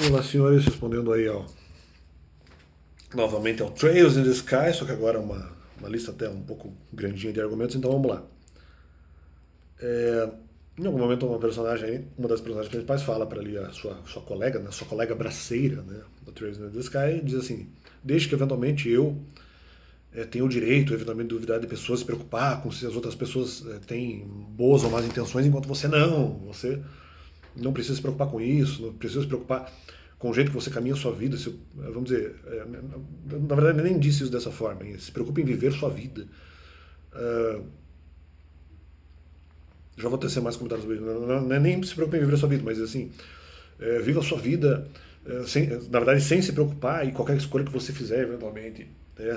Olá, senhores, respondendo aí novamente ao Trails in the Sky, só que agora é uma lista até um pouco grandinha de argumentos, então vamos lá. Em algum momento uma das personagens principais fala para ali a sua colega, né, sua colega braceira, né, do Trails in the Sky, diz assim: desde que eventualmente eu tenho o direito, eventualmente, de duvidar de pessoas, se preocupar com se as outras pessoas têm boas ou más intenções, enquanto você não precisa se preocupar com isso, não precisa se preocupar com o jeito que você caminha a sua vida. Vamos dizer, na verdade, eu nem disse isso dessa forma. Se preocupe em viver sua vida. Uh, já vou tecer mais comentários sobre isso. Não é nem se preocupe em viver sua vida, mas assim, viva a sua vida, na verdade, sem se preocupar, e qualquer escolha que você fizer, eventualmente,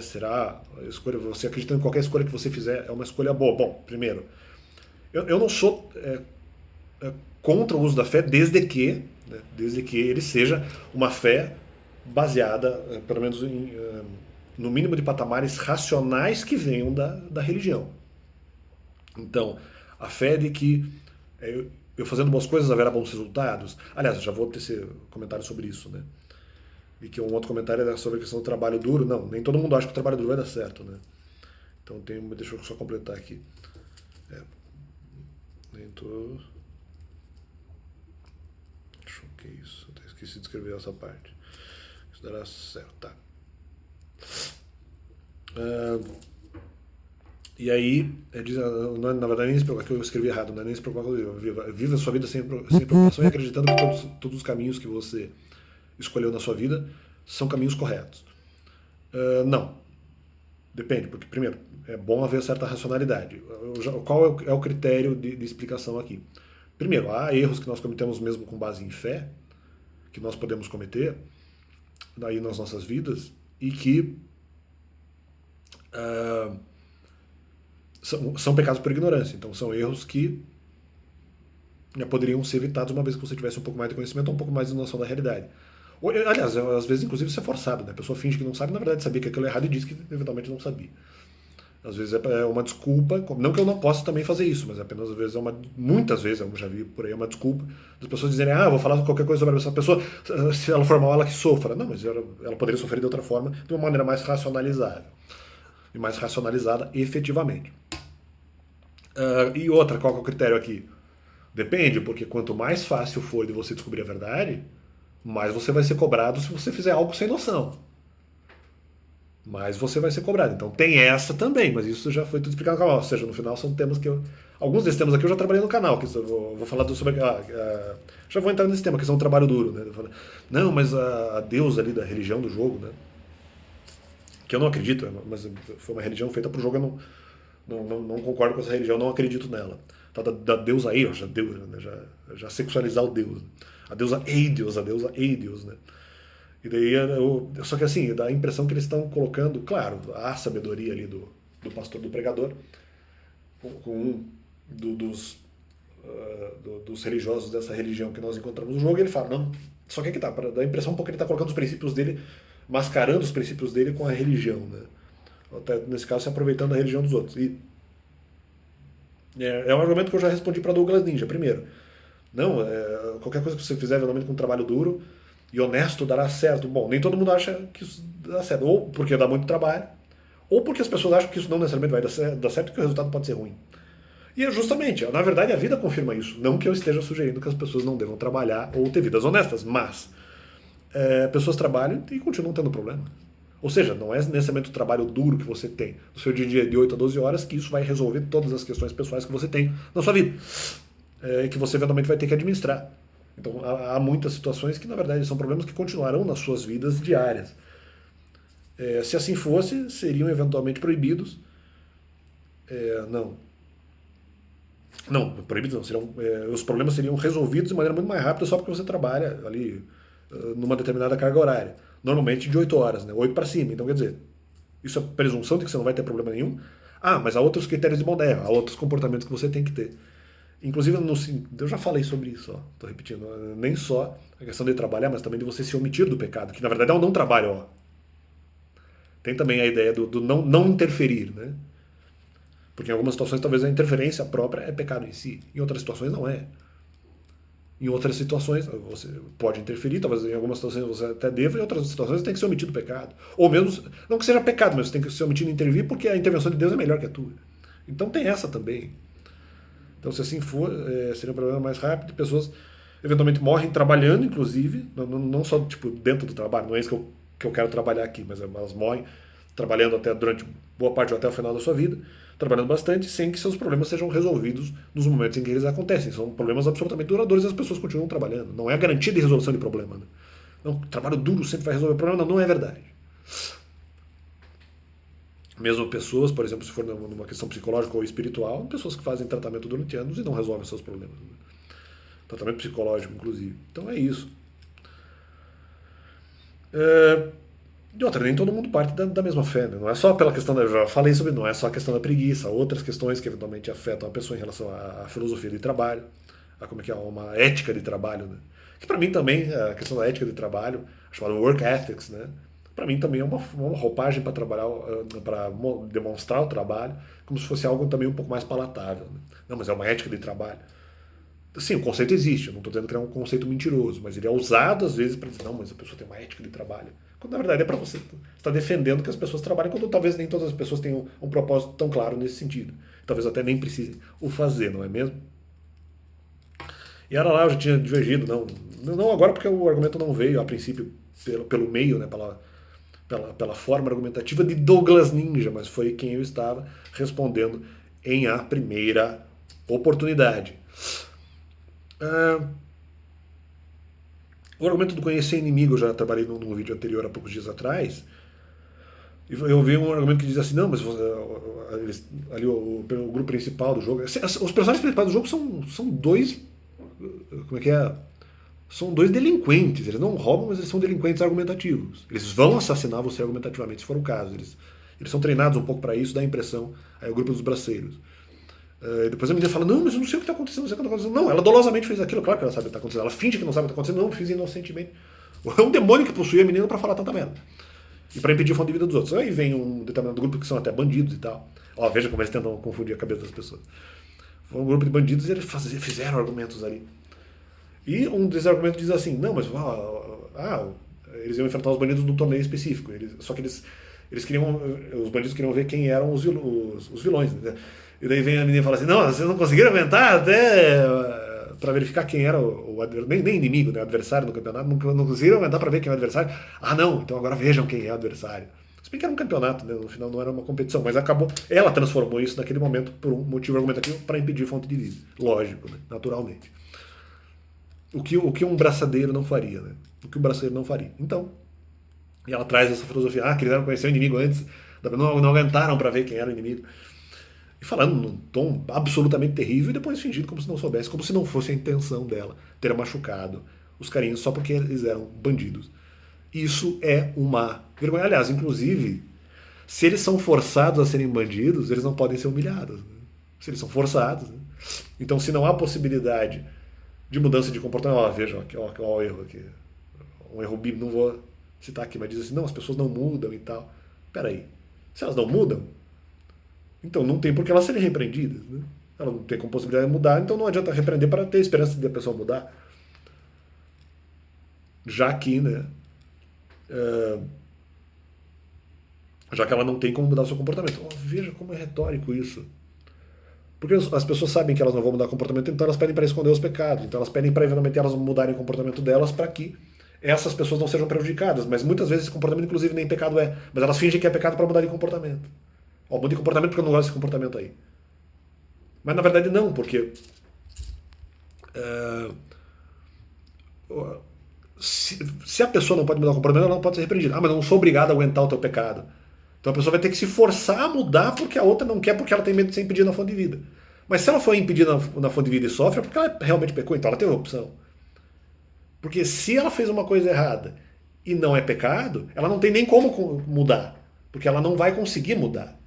será a escolha. Você acredita em qualquer escolha que você fizer é uma escolha boa. Bom, primeiro, eu não sou contra o uso da fé, desde que ele seja uma fé baseada, pelo menos no mínimo de patamares racionais que venham da religião. Então, a fé de que eu fazendo boas coisas haverá bons resultados. Aliás, eu já vou ter esse comentário sobre isso, né? E que um outro comentário era sobre a questão do trabalho duro. Não, nem todo mundo acha que o trabalho duro vai dar certo, né? Então deixa eu só completar aqui. É, nem todo. Deixa eu que é isso. Eu esqueci de escrever essa parte. Isso dará certo, tá? Ah, e aí, na verdade, nem se preocupar, que eu escrevi errado, não é nem se preocupar com viva a sua vida sem preocupação e acreditando que todos os caminhos que você escolheu na sua vida são caminhos corretos. Não. Depende, porque, primeiro, é bom haver certa racionalidade. Qual é o critério de explicação aqui? Primeiro, há erros que nós cometemos mesmo com base em fé, que nós podemos cometer aí nas nossas vidas, e que ah, são pecados por ignorância. Então, são erros que poderiam ser evitados uma vez que você tivesse um pouco mais de conhecimento ou um pouco mais de noção da realidade. Aliás, às vezes, inclusive, isso é forçado, né? A pessoa finge que não sabe, na verdade sabia que aquilo é errado e diz que eventualmente não sabia. Às vezes é uma desculpa, não que eu não possa também fazer isso, mas apenas às vezes muitas vezes, eu já vi por aí, uma desculpa das pessoas dizerem: vou falar qualquer coisa sobre essa pessoa, se ela for mal, ela que sofra. Não, mas ela poderia sofrer de outra forma, de uma maneira mais racionalizável. E mais racionalizada efetivamente. E outra, qual que é o critério aqui? Depende, porque quanto mais fácil for de você descobrir a verdade, mais você vai ser cobrado se você fizer algo sem noção. Mais você vai ser cobrado. Então tem essa também, mas isso já foi tudo explicado no canal. Ou seja, no final são temas que eu. Alguns desses temas aqui eu já trabalhei no canal, que eu vou falar sobre. Já vou entrar nesse tema, que são o trabalho duro, né? Não, mas a deusa ali da religião do jogo, né? Que eu não acredito, mas foi uma religião feita pro jogo, eu não concordo com essa religião, não acredito nela. Tá, da deusa Eos, já sexualizar o deus. A deusa Eideos, né? E daí, só que assim, dá a impressão que eles estão colocando, claro, a sabedoria ali do pastor, do pregador, com um dos religiosos dessa religião que nós encontramos no jogo, e ele fala: não, só que tá, dá a impressão um pouco que ele está colocando os princípios dele, mascarando os princípios dele com a religião, né? Até, nesse caso, se aproveitando da religião dos outros. E é um argumento que eu já respondi para Douglas Ninja. Primeiro, não, qualquer coisa que você fizer realmente com um trabalho duro e honesto dará certo. Bom, nem todo mundo acha que isso dá certo. Ou porque dá muito trabalho, ou porque as pessoas acham que isso não necessariamente vai dar certo e que o resultado pode ser ruim. E é justamente, na verdade, a vida confirma isso. Não que eu esteja sugerindo que as pessoas não devam trabalhar ou ter vidas honestas, mas pessoas trabalham e continuam tendo problema. Ou seja, não é necessariamente o trabalho duro que você tem no seu dia a dia de 8 a 12 horas que isso vai resolver todas as questões pessoais que você tem na sua vida. Que você eventualmente vai ter que administrar. Então há muitas situações que na verdade são problemas que continuarão nas suas vidas diárias. Se assim fosse, seriam eventualmente proibidos. Não. Não, proibidos não. Os problemas seriam resolvidos de maneira muito mais rápida só porque você trabalha ali numa determinada carga horária. Normalmente de 8 horas, né? 8 para cima. Então quer dizer, isso é presunção de que você não vai ter problema nenhum. Mas há outros critérios de bondade, há outros comportamentos que você tem que ter. Inclusive, eu já falei sobre isso, estou repetindo. Nem só a questão de trabalhar, mas também de você se omitir do pecado, que na verdade é um não trabalho. Tem também a ideia do não interferir, né? Porque em algumas situações talvez a interferência própria é pecado em si, em outras situações não é. Em outras situações, você pode interferir, talvez em algumas situações você até deva, em outras situações tem que ser omitido o pecado. Ou mesmo, não que seja pecado, mas tem que ser omitido intervir porque a intervenção de Deus é melhor que a tua. Então tem essa também. Então, se assim for, seria um problema mais rápido. Pessoas eventualmente morrem trabalhando, inclusive, não só tipo, dentro do trabalho, não é isso que eu quero trabalhar aqui, mas elas morrem trabalhando até durante boa parte ou até o final da sua vida, trabalhando bastante, sem que seus problemas sejam resolvidos nos momentos em que eles acontecem. São problemas absolutamente duradouros e as pessoas continuam trabalhando. Não é a garantia de resolução de problema. Né? Não, trabalho duro sempre vai resolver o problema. Não é verdade. Mesmo pessoas, por exemplo, se for numa questão psicológica ou espiritual, pessoas que fazem tratamento durante anos e não resolvem seus problemas. Né? Tratamento psicológico, inclusive. Então é isso. E outra, nem todo mundo parte da mesma fé. Né? Não é só pela questão eu já falei sobre, não é só a questão da preguiça, outras questões que eventualmente afetam a pessoa em relação à filosofia de trabalho, a como é que é uma ética de trabalho. Né? Que para mim também, a questão da ética de trabalho, chamada work ethics, né? Para mim também é uma roupagem para trabalhar, para demonstrar o trabalho, como se fosse algo também um pouco mais palatável. Né? Não, mas é uma ética de trabalho. Sim, o conceito existe, eu não estou dizendo que é um conceito mentiroso, mas ele é usado às vezes para dizer, não, mas a pessoa tem uma ética de trabalho. Quando na verdade é para você estar defendendo que as pessoas trabalhem, quando talvez nem todas as pessoas tenham um propósito tão claro nesse sentido. Talvez até nem precisem o fazer, não é mesmo? E era lá, eu já tinha divergido, não agora porque o argumento não veio a princípio pelo meio, né, pela forma argumentativa de Douglas Ninja, mas foi quem eu estava respondendo em a primeira oportunidade. O argumento do conhecer inimigo, eu já trabalhei num vídeo anterior há poucos dias atrás, e eu vi um argumento que diz assim, não, mas ali o grupo principal do jogo, os personagens principais do jogo são dois, como é que é? São dois delinquentes, eles não roubam, mas eles são delinquentes argumentativos. Eles vão assassinar você argumentativamente, se for o caso. Eles são treinados um pouco para isso, dá a impressão, aí o grupo dos braceiros. Depois a menina fala, não, mas eu não sei o que está acontecendo, não sei o que está acontecendo. Não, ela dolosamente fez aquilo, claro que ela sabe o que está acontecendo. Ela finge que não sabe o que está acontecendo, não, fiz inocentemente. É um demônio que possui a menina para falar tanta merda. E para impedir o fã de vida dos outros. Aí vem um determinado grupo que são até bandidos e tal. Ó, veja como eles tentam confundir a cabeça das pessoas. Foi um grupo de bandidos e eles fizeram argumentos ali. E um desses argumentos diz assim, não, mas eles iam enfrentar os bandidos num torneio específico. Só que eles queriam, os bandidos queriam ver quem eram os vilões. Né? E daí vem a menina e fala assim, não, vocês não conseguiram aguentar até para verificar quem era o adversário, nem inimigo, né, adversário no campeonato, não conseguiram aguentar para ver quem é o adversário. Ah, não, então agora vejam quem é o adversário. Se bem que era um campeonato, né, no final não era uma competição, mas acabou, ela transformou isso naquele momento por um motivo argumentativo para impedir fonte de vida. Lógico, né, naturalmente. O que um braçadeiro não faria, né? O que um braçadeiro não faria. Então, e ela traz essa filosofia, quiseram conhecer o inimigo antes, não aguentaram para ver quem era o inimigo. E falando num tom absolutamente terrível e depois fingindo como se não soubesse, como se não fosse a intenção dela ter machucado os carinhos só porque eles eram bandidos. Isso é uma vergonha. Aliás, inclusive, se eles são forçados a serem bandidos, eles não podem ser humilhados. Né? Se eles são forçados. Né? Então, se não há possibilidade de mudança de comportamento, veja, ó, o erro aqui. Um erro bíblico, não vou citar aqui, mas diz assim, não, as pessoas não mudam e tal. Peraí, se elas não mudam, então não tem por que elas serem repreendidas. Né? Ela não tem como possibilidade de mudar, então não adianta repreender para ter esperança de a pessoa mudar. Já que, né, já que ela não tem como mudar o seu comportamento. Veja como é retórico isso. Porque as pessoas sabem que elas não vão mudar o comportamento, então elas pedem para esconder os pecados. Então elas pedem para eventualmente elas mudarem o comportamento delas para que essas pessoas não sejam prejudicadas. Mas muitas vezes esse comportamento, inclusive, nem pecado é. Mas elas fingem que é pecado para mudar de comportamento. Ó, muda de comportamento porque eu não gosto desse comportamento aí. Mas na verdade não, porque se a pessoa não pode mudar o comportamento, ela não pode ser repreendida. Ah, mas eu não sou obrigado a aguentar o teu pecado. Então a pessoa vai ter que se forçar a mudar porque a outra não quer, porque ela tem medo de ser impedida na fonte de vida. Mas se ela foi impedida na fonte de vida e sofre, é porque ela realmente pecou, então ela teve a opção. Porque se ela fez uma coisa errada e não é pecado, ela não tem nem como mudar. Porque ela não vai conseguir mudar.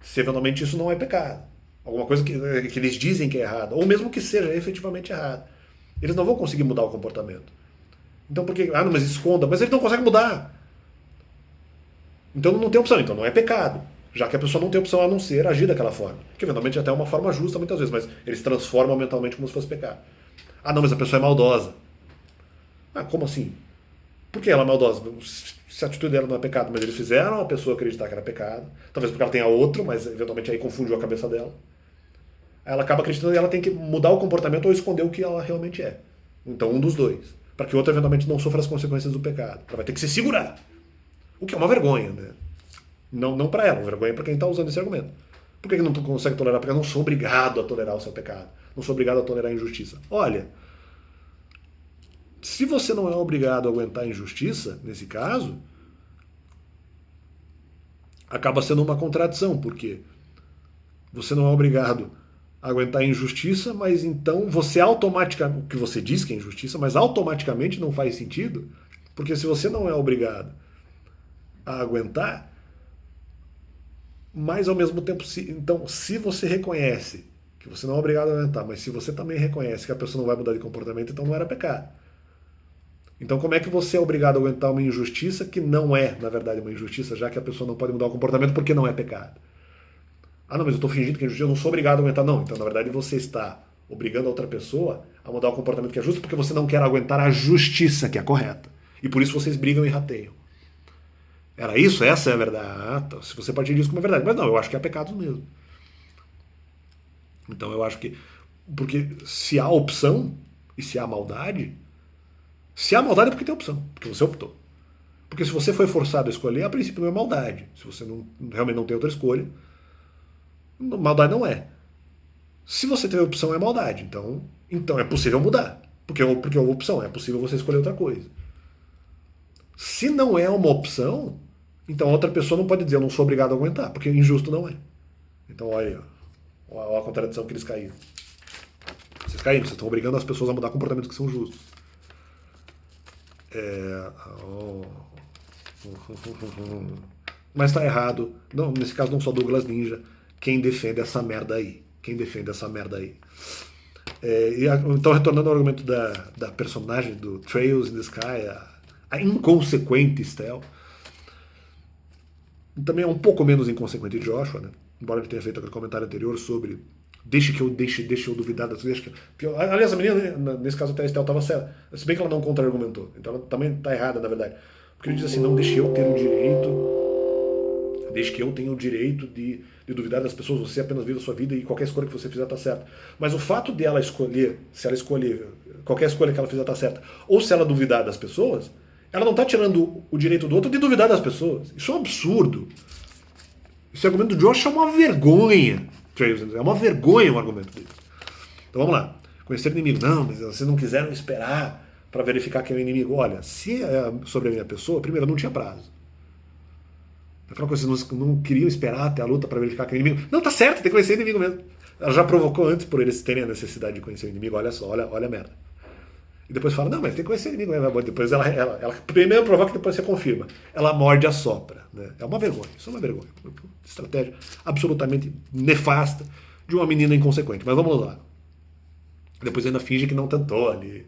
Se eventualmente isso não é pecado. Alguma coisa que eles dizem que é errado. Ou mesmo que seja efetivamente errado. Eles não vão conseguir mudar o comportamento. Então por que... Ah, não, mas esconda. Mas eles não conseguem mudar. Então não tem opção. Então não é pecado. Já que a pessoa não tem opção a não ser agir daquela forma. Que eventualmente até é uma forma justa muitas vezes. Mas eles transformam mentalmente como se fosse pecado. Ah, não, mas a pessoa é maldosa. Ah, como assim? Por que ela é maldosa? Se a atitude dela não é pecado, mas eles fizeram a pessoa acreditar que era pecado. Talvez porque ela tenha outro, mas eventualmente aí confundiu a cabeça dela. Aí ela acaba acreditando e ela tem que mudar o comportamento ou esconder o que ela realmente é. Então, um dos dois. Para que o outro eventualmente não sofra as consequências do pecado. Ela vai ter que se segurar. O que é uma vergonha, né? Não para ela, uma vergonha para quem está usando esse argumento. Por que não consegue tolerar? Porque eu não sou obrigado a tolerar o seu pecado. Não sou obrigado a tolerar a injustiça. Olha, se você não é obrigado a aguentar a injustiça, nesse caso, acaba sendo uma contradição, porque você não é obrigado a aguentar a injustiça, mas então você automaticamente, o que você diz que é injustiça, mas automaticamente não faz sentido, porque se você não é obrigado a aguentar, mas ao mesmo tempo, então, se você reconhece que você não é obrigado a aguentar, mas se você também reconhece que a pessoa não vai mudar de comportamento, então não era pecado. Então, como é que você é obrigado a aguentar uma injustiça que não é, na verdade, uma injustiça, já que a pessoa não pode mudar o comportamento porque não é pecado? Ah, não, mas eu estou fingindo que é injustiça, eu não sou obrigado a aguentar. Não, então, na verdade, você está obrigando a outra pessoa a mudar o comportamento que é justo porque você não quer aguentar a justiça que é correta. E por isso vocês brigam e rateiam. Era isso? Essa é a verdade? Ah, tá. Se você partir disso como é verdade. Mas não, eu acho que é pecado mesmo. Então, eu acho que... Porque se há opção e se há maldade... Se há maldade é porque tem opção, porque você optou. Porque se você foi forçado a escolher, a princípio não é maldade. Se você realmente não tem outra escolha, maldade não é. Se você teve opção, é maldade. Então é possível mudar. Porque houve opção, é possível você escolher outra coisa. Se não é uma opção, então a outra pessoa não pode dizer eu não sou obrigado a aguentar, porque injusto não é. Então olha aí, olha a contradição que eles caíram. Vocês caíram, vocês estão obrigando as pessoas a mudar comportamentos que são justos. Mas tá errado. Não, nesse caso não só Douglas Ninja. Quem defende essa merda aí? Quem defende essa merda aí? Então, retornando ao argumento da personagem do Trails in the Sky, a inconsequente Stell, também é um pouco menos inconsequente Joshua, né? Embora ele tenha feito aquele comentário anterior sobre deixe eu duvidar das coisas. Aliás, a menina, nesse caso até a Stell estava certa, se bem que ela não contra-argumentou, então ela também está errada, na verdade. Porque ele diz assim, não, deixe eu ter o direito, desde que eu tenha o direito de duvidar das pessoas, você apenas vive a sua vida e qualquer escolha que você fizer está certa. Mas o fato de ela escolher, se ela escolher, qualquer escolha que ela fizer está certa, ou se ela duvidar das pessoas, ela não está tirando o direito do outro de duvidar das pessoas. Isso é um absurdo. Esse argumento do Josh é uma vergonha. É uma vergonha o argumento dele. Então vamos lá. Conhecer inimigo. Não, mas vocês não quiseram esperar para verificar quem é o inimigo. Olha, se é sobre a minha pessoa, primeiro, não tinha prazo. Aquela coisa, vocês não queriam esperar até a luta para verificar quem é o inimigo. Não, tá certo, tem que conhecer o inimigo mesmo. Ela já provocou antes por eles terem a necessidade de conhecer o inimigo. Olha só, olha a merda. E depois fala, não, mas tem que conhecer o inimigo. Depois ela primeiro provoca e depois você confirma. Ela morde a sopra. Né? É uma vergonha, isso é uma vergonha. Estratégia absolutamente nefasta de uma menina inconsequente. Mas vamos lá. Depois ainda finge que não tentou ali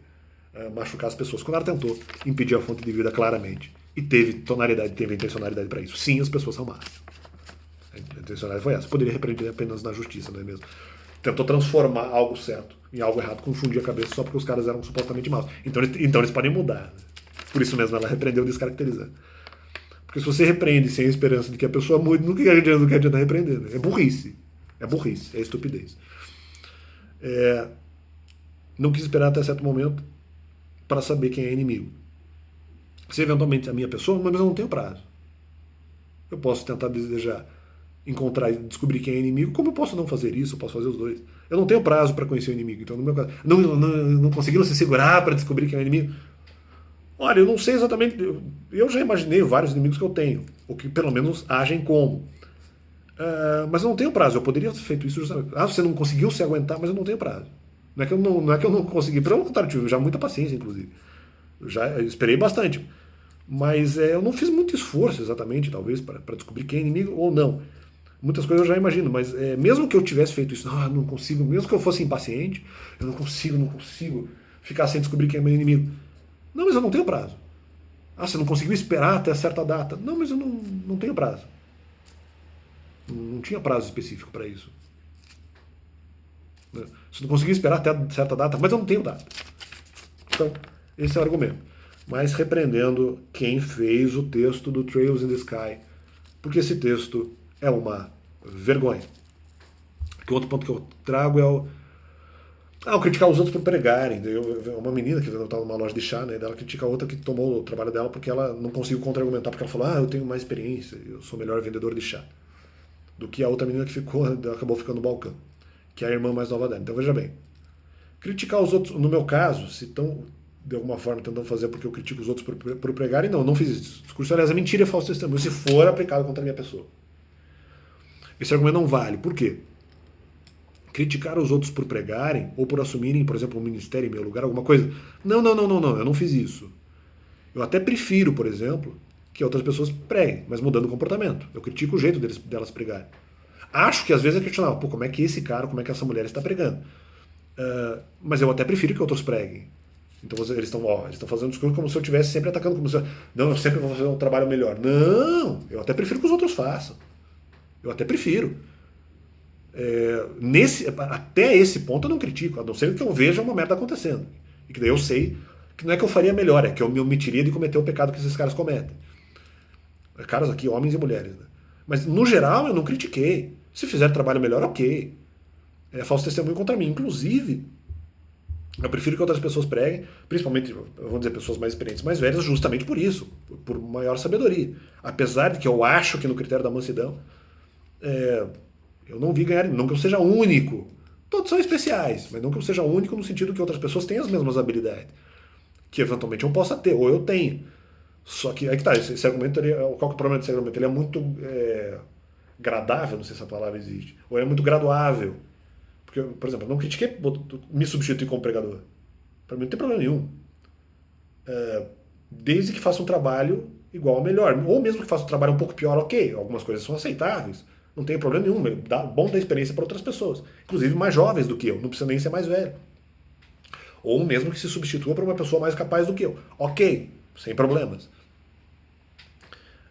machucar as pessoas. Quando ela tentou impedir a fonte de vida claramente. E teve tonalidade, teve intencionalidade para isso. Sim, as pessoas são más. A intencionalidade foi essa. Poderia repreender apenas na justiça, não é mesmo? Tentou transformar algo certo em algo errado, confundir a cabeça só porque os caras eram supostamente maus. Então eles podem mudar. Né? Por isso mesmo ela repreendeu descaracterizando. Porque se você repreende sem a esperança de que a pessoa mude, nunca adianta repreender. Né? É burrice. É estupidez. Não quis esperar até certo momento para saber quem é inimigo. Se eventualmente a minha pessoa, mas eu não tenho prazo. Eu posso tentar desejar encontrar e descobrir quem é inimigo, como eu posso não fazer isso? Eu posso fazer os dois. Eu não tenho prazo para conhecer o inimigo, então no meu caso, não conseguiram se segurar para descobrir quem é o inimigo. Olha, eu não sei exatamente, eu já imaginei vários inimigos que eu tenho, ou que pelo menos agem como. Mas eu não tenho prazo, eu poderia ter feito isso justamente. Você não conseguiu se aguentar, mas eu não tenho prazo. Não é que eu não consegui, pelo contrário, tive já muita paciência, inclusive. Eu esperei bastante. Mas eu não fiz muito esforço exatamente, talvez, para descobrir quem é inimigo ou não. Muitas coisas eu já imagino, mas mesmo que eu tivesse feito isso, não consigo, mesmo que eu fosse impaciente, eu não consigo ficar sem descobrir quem é meu inimigo. Não, mas eu não tenho prazo. Você não conseguiu esperar até certa data. Não, mas eu não tenho prazo. Não tinha prazo específico para isso. Né? Se não conseguir esperar até certa data, mas eu não tenho data. Então, esse é o argumento. Mas repreendendo quem fez o texto do Trails in the Sky, porque esse texto é uma vergonha. Que outro ponto que eu trago é o criticar os outros por pregarem. Uma menina que estava numa loja de chá, né, ela critica a outra que tomou o trabalho dela porque ela não conseguiu contra-argumentar, porque ela falou, eu tenho mais experiência, eu sou melhor vendedor de chá, do que a outra menina que acabou ficando no balcão, que é a irmã mais nova dela. Então veja bem, criticar os outros, no meu caso, se estão de alguma forma tentando fazer porque eu critico os outros por pregarem, não fiz isso. O discurso, aliás, é mentira, é falso testemunho, se for aplicado contra a minha pessoa. Esse argumento não vale. Por quê? Criticar os outros por pregarem ou por assumirem, por exemplo, um ministério em meu lugar, alguma coisa. Não, eu não fiz isso. Eu até prefiro, por exemplo, que outras pessoas preguem, mas mudando o comportamento. Eu critico o jeito delas pregarem. Acho que às vezes é questionável, como é que esse cara, como é que essa mulher está pregando? Mas eu até prefiro que outros preguem. Então eles estão fazendo um discurso como se eu estivesse sempre atacando, como se eu sempre vou fazer um trabalho melhor. Não, eu até prefiro que os outros façam. Eu até prefiro. Até esse ponto eu não critico, a não ser que eu veja uma merda acontecendo. E que daí eu sei que não é que eu faria melhor, é que eu me omitiria de cometer o pecado que esses caras cometem. Caras aqui, homens e mulheres. Né? Mas no geral eu não critiquei. Se fizer trabalho melhor, ok. É falso testemunho contra mim. Inclusive, eu prefiro que outras pessoas preguem, principalmente, vamos dizer, pessoas mais experientes, mais velhas, justamente por isso, por maior sabedoria. Apesar de que eu acho que no critério da mansidão, eu não vi ganhar, não que eu seja único. Todos são especiais, mas não que eu seja único no sentido que outras pessoas têm as mesmas habilidades. Que eventualmente eu possa ter, ou eu tenho. Só que aí que tá, esse argumento, qual que é o problema desse argumento? Ele é muito gradável, não sei se essa palavra existe, ou é muito graduável. Porque, por exemplo, eu não critiquei me substituir como pregador. Para mim não tem problema nenhum. Desde que faça um trabalho igual ou melhor. Ou mesmo que faça um trabalho um pouco pior, ok. Algumas coisas são aceitáveis. Não tem problema nenhum. Bom dar experiência para outras pessoas. Inclusive mais jovens do que eu. Não precisa nem ser mais velho. Ou mesmo que se substitua para uma pessoa mais capaz do que eu. Ok. Sem problemas.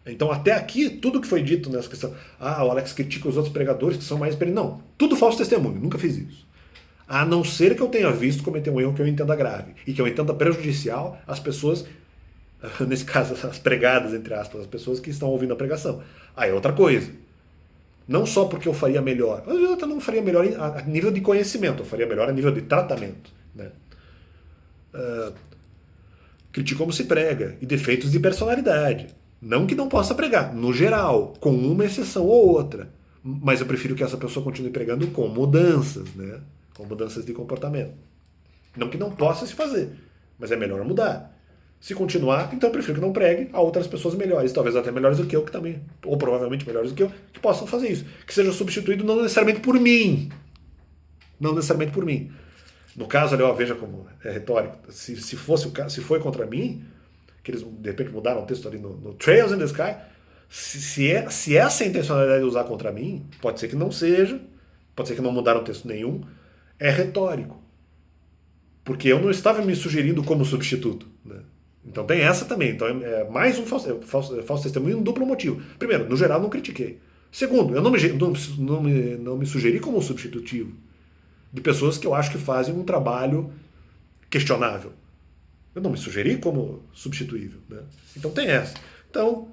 Então, até aqui, tudo que foi dito nessa questão, o Alex critica os outros pregadores que são mais experientes. Não, tudo falso testemunho, nunca fiz isso. A não ser que eu tenha visto cometer um erro que eu entenda grave e que eu entenda prejudicial às pessoas, nesse caso, as pregadas, entre aspas, as pessoas que estão ouvindo a pregação. Aí é outra coisa. Não só porque eu faria melhor, eu até não faria melhor a nível de conhecimento, eu faria melhor a nível de tratamento. Né? Critico como se prega e defeitos de personalidade. Não que não possa pregar, no geral, com uma exceção ou outra. Mas eu prefiro que essa pessoa continue pregando com mudanças, né? Com mudanças de comportamento. Não que não possa se fazer, mas é melhor mudar. Se continuar, então eu prefiro que não pregue a outras pessoas melhores, talvez até melhores do que eu, que também, ou provavelmente melhores do que eu, que possam fazer isso. Que seja substituído não necessariamente por mim. Não necessariamente por mim. No caso ali, veja como é retórico. Se foi contra mim, que eles de repente mudaram o texto ali no Trails in the Sky, se essa é a intencionalidade de usar contra mim, pode ser que não seja, pode ser que não mudaram texto nenhum, é retórico. Porque eu não estava me sugerindo como substituto. Né? Então tem essa também. Então é mais um falso testemunho, um duplo motivo. Primeiro, no geral não critiquei. Segundo, eu não me sugeri como substitutivo de pessoas que eu acho que fazem um trabalho questionável. Eu não me sugeri como substituível. Né? Então tem essa. Então,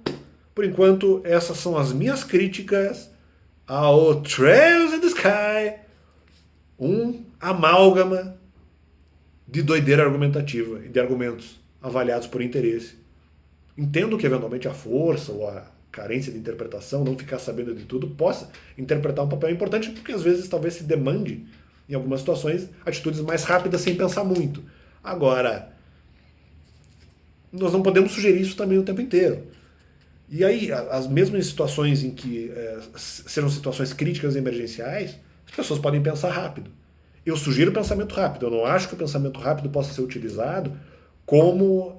por enquanto, essas são as minhas críticas ao Trails in the Sky, um amálgama de doideira argumentativa e de argumentos avaliados por interesse. Entendo que eventualmente a força ou a carência de interpretação, não ficar sabendo de tudo, possa interpretar um papel importante, porque às vezes talvez se demande, em algumas situações, atitudes mais rápidas sem pensar muito. Agora, nós não podemos sugerir isso também o tempo inteiro. E aí, as mesmas situações em que serão situações críticas e emergenciais, as pessoas podem pensar rápido. Eu sugiro o pensamento rápido. Eu não acho que o pensamento rápido possa ser utilizado como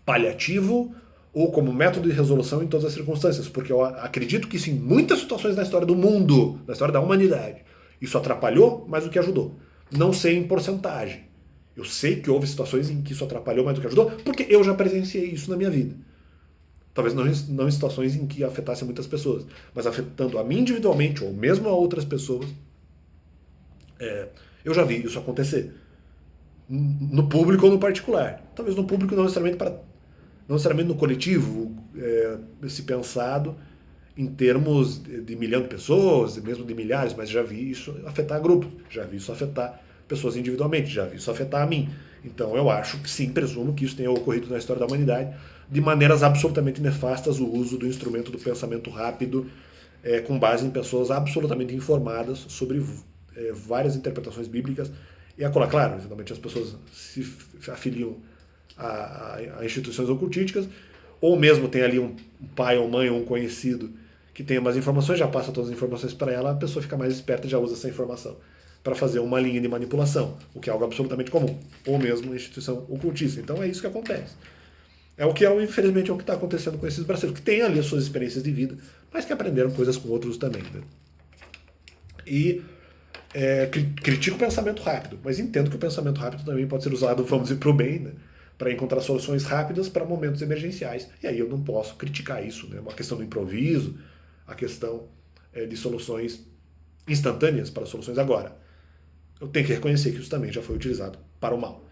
paliativo ou como método de resolução em todas as circunstâncias, porque eu acredito que isso em muitas situações na história do mundo, na história da humanidade, isso atrapalhou mais do que ajudou. Não sei em porcentagem. Eu sei que houve situações em que isso atrapalhou mais do que ajudou, porque eu já presenciei isso na minha vida. Talvez não em situações em que afetasse muitas pessoas, mas afetando a mim individualmente ou mesmo a outras pessoas, Eu já vi isso acontecer. No público ou no particular. Talvez no público não necessariamente no coletivo, se pensado em termos de milhão de pessoas, mesmo de milhares, mas já vi isso afetar grupos, já vi isso afetar pessoas individualmente, já vi isso afetar a mim. Então eu acho que sim, presumo que isso tenha ocorrido na história da humanidade de maneiras absolutamente nefastas, o uso do instrumento do pensamento rápido com base em pessoas absolutamente informadas sobre várias interpretações bíblicas. E acolá, claro, eventualmente as pessoas se afiliam a instituições ocultísticas, ou mesmo tem ali um pai ou mãe ou um conhecido que tem umas informações, já passa todas as informações para ela, a pessoa fica mais esperta e já usa essa informação para fazer uma linha de manipulação, o que é algo absolutamente comum, ou mesmo instituição ocultista. Então é isso que acontece. É o que infelizmente, é o que está acontecendo com esses brasileiros, que têm ali as suas experiências de vida, mas que aprenderam coisas com outros também. Né? E critico o pensamento rápido, mas entendo que o pensamento rápido também pode ser usado, vamos dizer, para o bem, né? Para encontrar soluções rápidas para momentos emergenciais. E aí eu não posso criticar isso. Né? Uma questão do improviso, a questão de soluções instantâneas para soluções agora. Eu tenho que reconhecer que isso também já foi utilizado para o mal.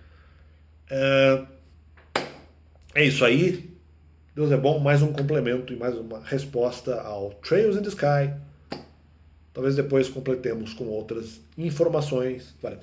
É isso aí. Deus é bom, mais um complemento e mais uma resposta ao Trails in the Sky. Talvez depois completemos com outras informações. Valeu.